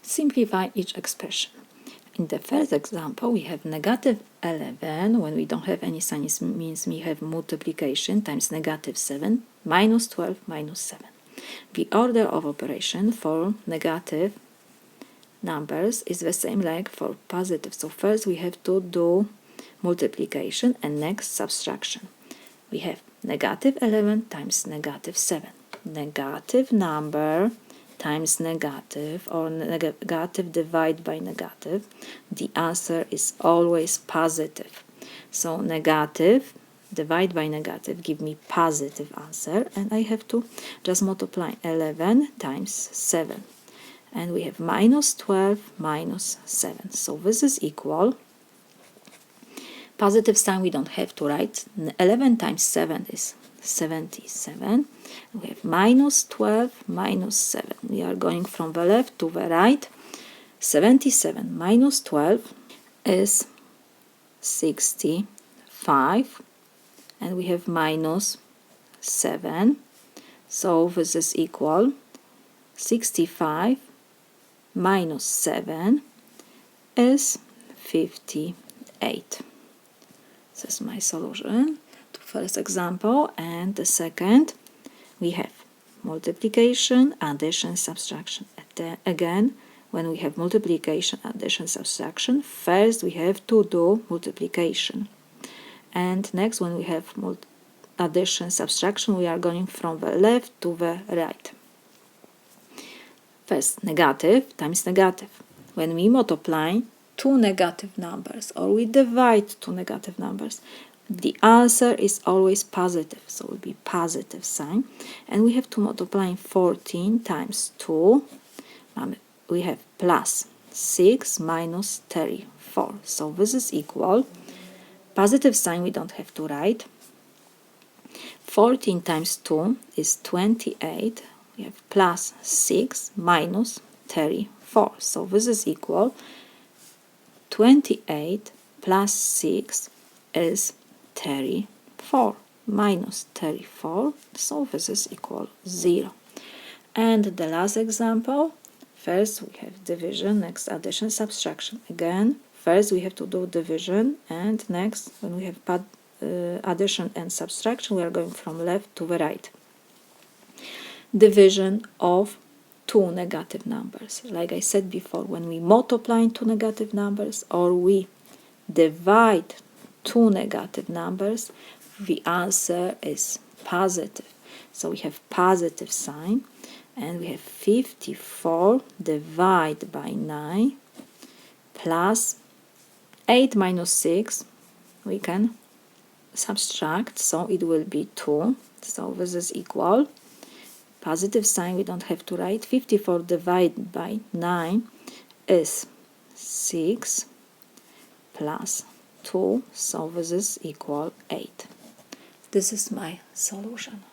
Simplify each expression. In the first example, we have negative 11. When we don't have any sign, it means we have multiplication times negative 7 minus 12 minus 7. The order of operation for negative numbers is the same like for positive. So first we have to do multiplication and next subtraction. We have negative 11 times negative 7. Negative number times negative, or negative divided by negative. The answer is always positive. So negative divided by negative give me positive answer, and I have to just multiply 11 times 7. And we have minus 12 minus 7. So this is equal. Positive sign we don't have to write. 11 times 7 is 77. We have minus 12 minus 7. We are going from the left to the right. 77 minus 12 is 65. And we have minus 7. So this is equal. 65 minus 7 is 58. This is my solution to first example. And the second, we have multiplication, addition, subtraction. Again, when we have multiplication, addition, subtraction, first we have to do multiplication. And next, when we have addition, subtraction, we are going from the left to the right. First, negative times negative. When we multiply two negative numbers or we divide two negative numbers, the answer is always positive, so it will be positive sign. And we have to multiply 14 times 2. We have plus 6 minus 34. So this is equal. Positive sign we don't have to write. 14 times 2 is 28. We have plus 6 minus 34. So this is equal. 28 plus 6 is 34 minus 34. So this is equal 0. And the last example, first we have division, next addition, subtraction. Again, first we have to do division, and next when we have addition and subtraction, we are going from left to the right. Division of two negative numbers. Like I said before, when we multiply two negative numbers or we divide two negative numbers, the answer is positive. So we have positive sign, and we have 54 divided by 9 plus 8 minus 6. We can subtract, so it will be 2. So this is equal. Positive sign we don't have to write. 54 divided by 9 is 6 plus 2, so this is equal 8. This is my solution.